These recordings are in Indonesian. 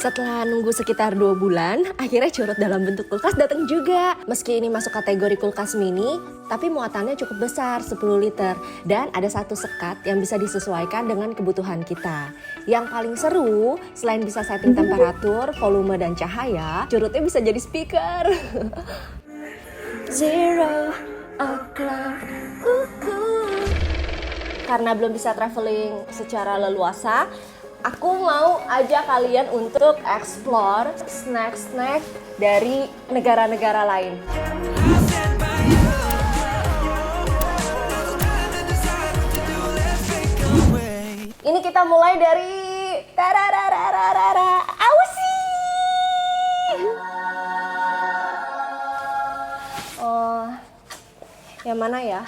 Setelah nunggu sekitar 2 bulan, akhirnya curut dalam bentuk kulkas datang juga. Meski ini masuk kategori kulkas mini, tapi muatannya cukup besar, 10 liter. Dan ada satu sekat yang bisa disesuaikan dengan kebutuhan kita. Yang paling seru, selain bisa setting temperatur, volume, dan cahaya, curutnya bisa jadi speaker. 0 o'clock. Karena belum bisa traveling secara leluasa, aku mau ajak kalian untuk explore snack-snack dari negara-negara lain. Ini kita mulai dari Aussie. Oh, yang mana ya?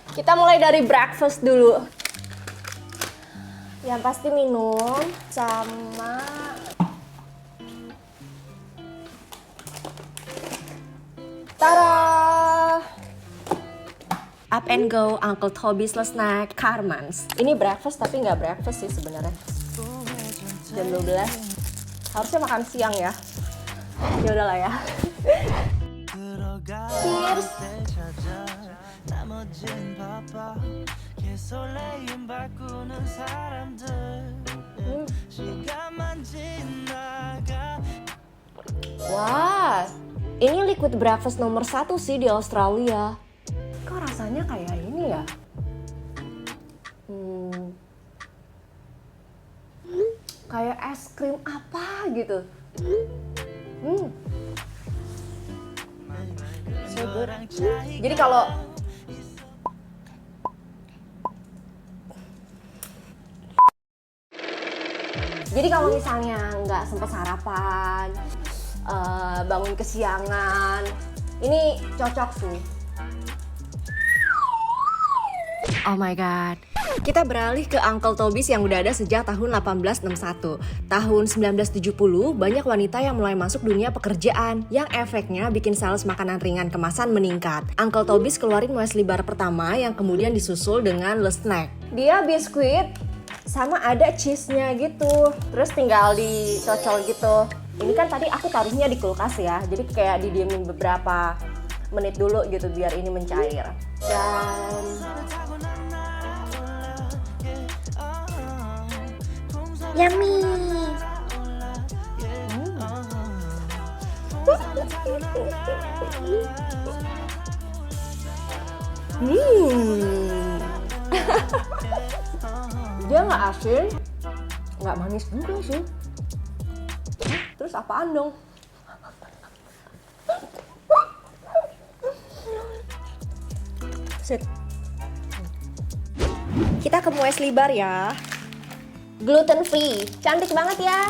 Kita mulai dari breakfast dulu. Yang pasti minum sama Tara! Up and Go Uncle Toby's Snack Carmans. Ini breakfast tapi nggak breakfast sih sebenarnya. Jam 12. Harusnya makan siang ya. Ya udahlah ya. Cheers. Wah, ini liquid breakfast nomor 1 sih di Australia. Kok rasanya kayak ini ya? Kayak es krim apa gitu. So good. Jadi kalau misalnya nggak sempat sarapan, bangun kesiangan, ini cocok sih. Oh my god. Kita beralih ke Uncle Toby's yang udah ada sejak tahun 1861. Tahun 1970, banyak wanita yang mulai masuk dunia pekerjaan, yang efeknya bikin sales makanan ringan kemasan meningkat. Uncle Toby's keluarin muesli bar pertama yang kemudian disusul dengan Le Snack. Dia biskuit sama ada cheese-nya gitu, terus tinggal dicocol gitu. Ini kan tadi aku taruhnya di kulkas ya, jadi kayak didiemin beberapa menit dulu gitu biar ini mencair. Dan yummy. Dia nggak asin, nggak manis juga sih. Terus apaan dong? Sit. Kita ke muesli bar ya. Gluten free, cantik banget ya.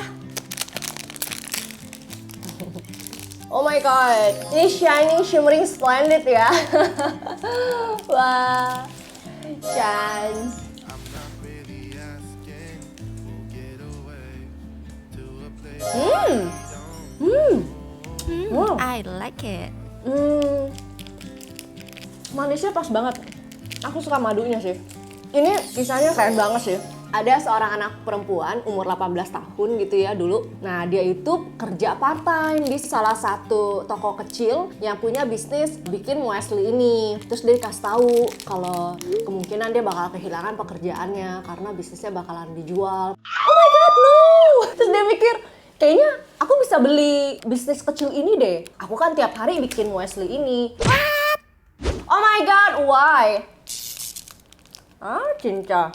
Oh my god, ini shining, shimmering, splendid ya. Wah, Chan. I like it. Manisnya pas banget. Aku suka madunya sih. Ini kisahnya keren banget sih. Ada seorang anak perempuan umur 18 tahun gitu ya dulu. Nah, dia itu kerja part-time di salah satu toko kecil yang punya bisnis bikin muesli ini. Terus dia dikasih tahu kalau kemungkinan dia bakal kehilangan pekerjaannya karena bisnisnya bakalan dijual. Oh my god, no! Terus dia mikir, kayaknya aku bisa beli bisnis kecil ini deh. Aku kan tiap hari bikin muesli ini. What? Oh my god, why? Cinta.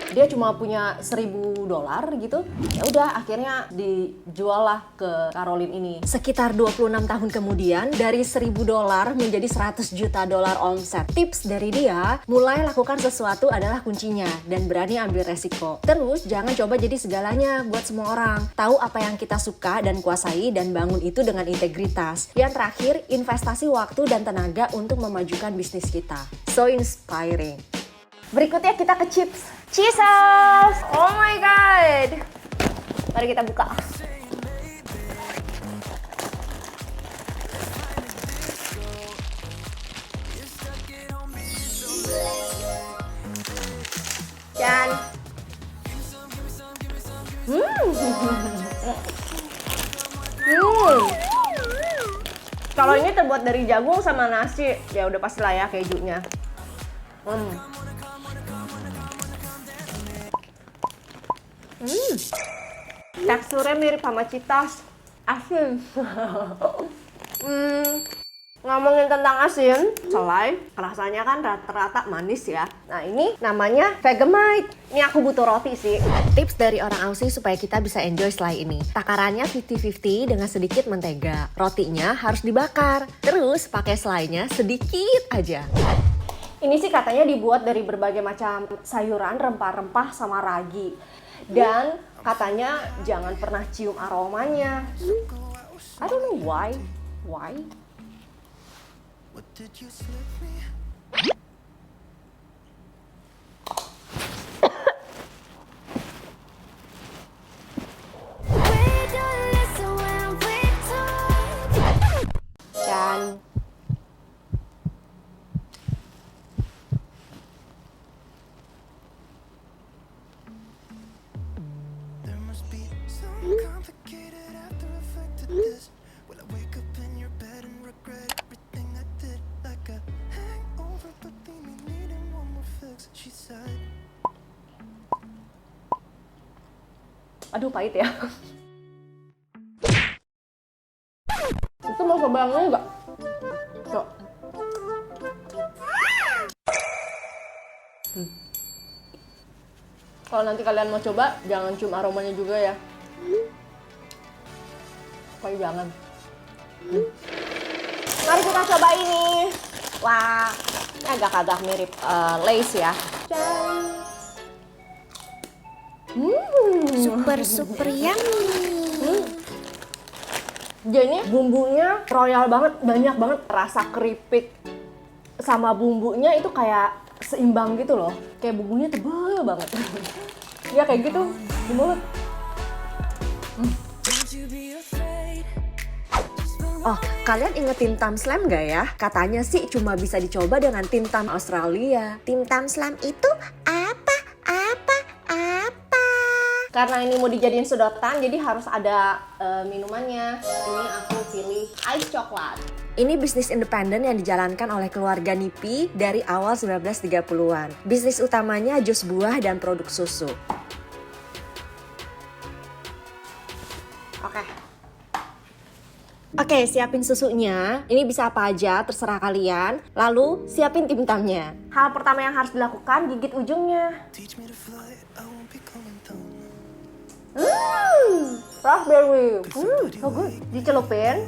Dia cuma punya $1.000 gitu. Ya udah, akhirnya dijual lah ke Caroline ini. Sekitar 26 tahun kemudian, dari $1.000 menjadi $100 juta omset. Tips dari dia, mulai lakukan sesuatu adalah kuncinya dan berani ambil resiko. Terus jangan coba jadi segalanya buat semua orang. Tahu apa yang kita suka dan kuasai dan bangun itu dengan integritas. Yang terakhir, investasi waktu dan tenaga untuk memajukan bisnis kita. So inspiring. Berikutnya kita ke chips. Cheeses! Oh my god! Mari kita buka. Dan Kalau ini terbuat dari jagung sama nasi, ya udah pasti lah ya kejunya. Teksturnya mirip sama Cheetos, asin. Ngomongin tentang asin, selai rasanya kan rata-rata manis ya. Nah ini namanya Vegemite. Ini aku butuh roti sih. Tips dari orang Aussie supaya kita bisa enjoy selai ini. Takarannya 50-50 dengan sedikit mentega. Rotinya harus dibakar. Terus pakai selainya sedikit aja. Ini sih katanya dibuat dari berbagai macam sayuran, rempah-rempah, sama ragi. Dan katanya jangan pernah cium aromanya. I don't know why. Why? What did you slip me? Dan there must be some complicated after effect to this. Will I wake up in your bed and regret everything I did, like a hangover, but leave me needing one more fix, she said. Aduh, pahit ya. Itu mau kebangun nggak? So. Kalau nanti kalian mau coba, jangan cium aromanya juga ya. Pokoknya jangan. Mari kita coba ini. Wah, ini agak-agak mirip Lay's ya. Super yummy. Jadi bumbunya royal banget, banyak banget. Rasa keripik sama bumbunya itu kayak seimbang gitu loh. Kayak bumbunya tebal banget. Ya kayak gitu di mulut. Oh, kalian inget Tim Tam Slam gak ya? Katanya sih cuma bisa dicoba dengan Tim Tam Australia. Tim Tam Slam itu apa? Karena ini mau dijadiin sedotan, jadi harus ada minumannya. Ini aku pilih ice coklat. Ini bisnis independen yang dijalankan oleh keluarga Nipi dari awal 1930-an. Bisnis utamanya jus buah dan produk susu. Oke, siapin susunya. Ini bisa apa aja, terserah kalian. Lalu, siapin Tim Tamnya. Hal pertama yang harus dilakukan, gigit ujungnya. Raspberry. So good. Dicelupin.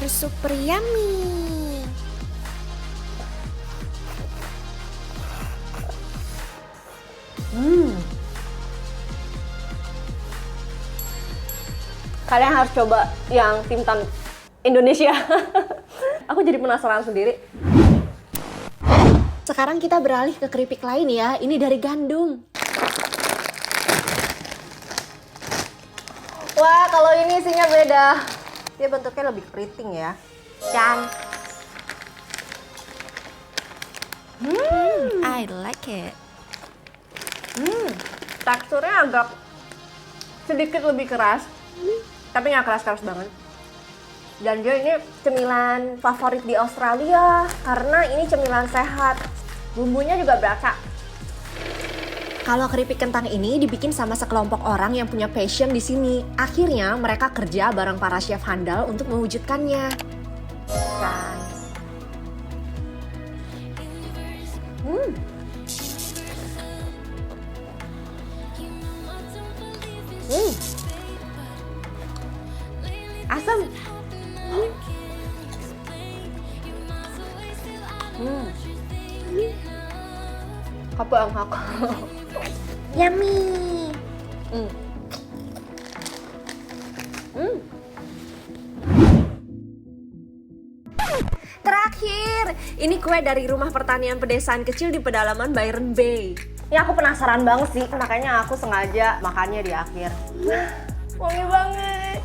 Super yummy. Kalian harus coba yang Tim Tam Indonesia. Aku jadi penasaran sendiri. Sekarang kita beralih ke keripik lain ya. Ini dari gandum. Wah, kalau ini isinya beda. Dia bentuknya lebih keriting ya. Dan I like it. Teksturnya agak sedikit lebih keras, tapi nggak keras-keras banget. Dan dia ini cemilan favorit di Australia karena ini cemilan sehat. Bumbunya juga berasa. Kalau keripik kentang ini dibikin sama sekelompok orang yang punya passion di sini. Akhirnya mereka kerja bareng para chef handal untuk mewujudkannya. Kan. Asam. Apa yang aku? Yummy. Ini kue dari rumah pertanian pedesaan kecil di pedalaman Byron Bay. Ini aku penasaran banget sih, makanya aku sengaja makannya di akhir. Wangi banget.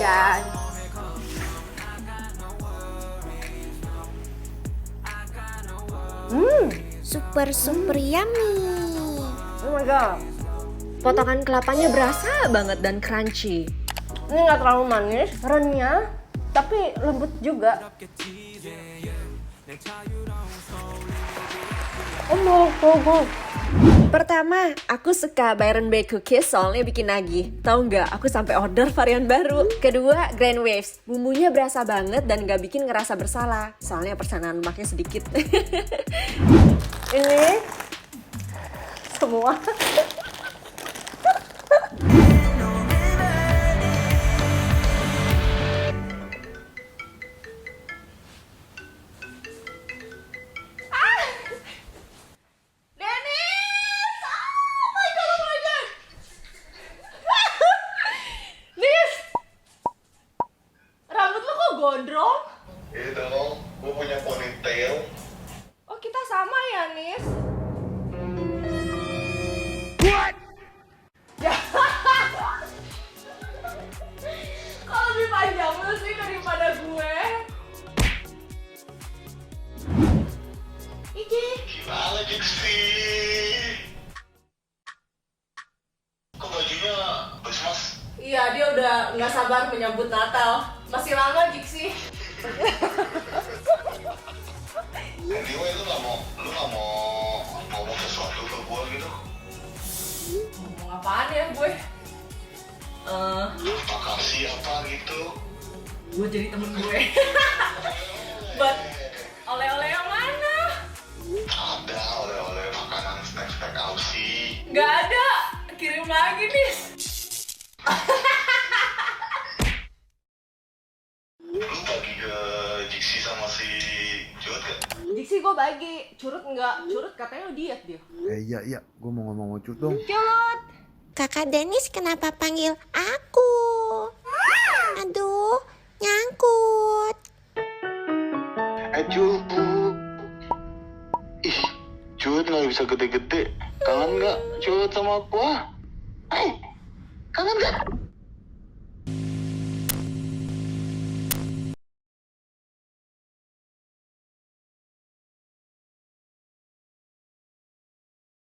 Dan Super yummy. oh my god. Potongan kelapanya berasa banget dan crunchy. Ini nggak terlalu manis, renyah, tapi lembut juga. Oh. Pertama, aku suka Byron Bay Cookies soalnya bikin nagih. Tahu nggak, aku sampai order varian baru. Kedua, Grand Waves. Bumbunya berasa banget dan nggak bikin ngerasa bersalah. Soalnya persenan lemaknya sedikit. Ini semua. Gondrong? Iya dong, gue punya ponytail. Oh, kita sama ya, Nis? What? Kok lebih panjang lu sih daripada gue? Iki. Gimana sih? Kok bajunya Christmas? Iya, dia udah nggak sabar menyambut Natal. Masih lama, Jixi. Anyway, lu nggak mau ngomong sesuatu ke gue gitu? Ngomong apaan ya gue? Makasih apa gitu? Gue jadi temen gue. But oleh-oleh yang mana? Ada oleh-oleh makanan snack-snack Aussie. Nggak ada. Kirim lagi, Nis. Lu bagi ke Jixi sama si Jod kan? Jixi gue bagi, Curut enggak. Curut katanya diet dia. Iya, gue mau ngomong sama Cut dong. Kakak Dennis kenapa panggil aku? Aduh, nyangkut. Jod. Ih, Jod nggak bisa gede-gede. Kangen nggak Jod sama aku? Kangen nggak?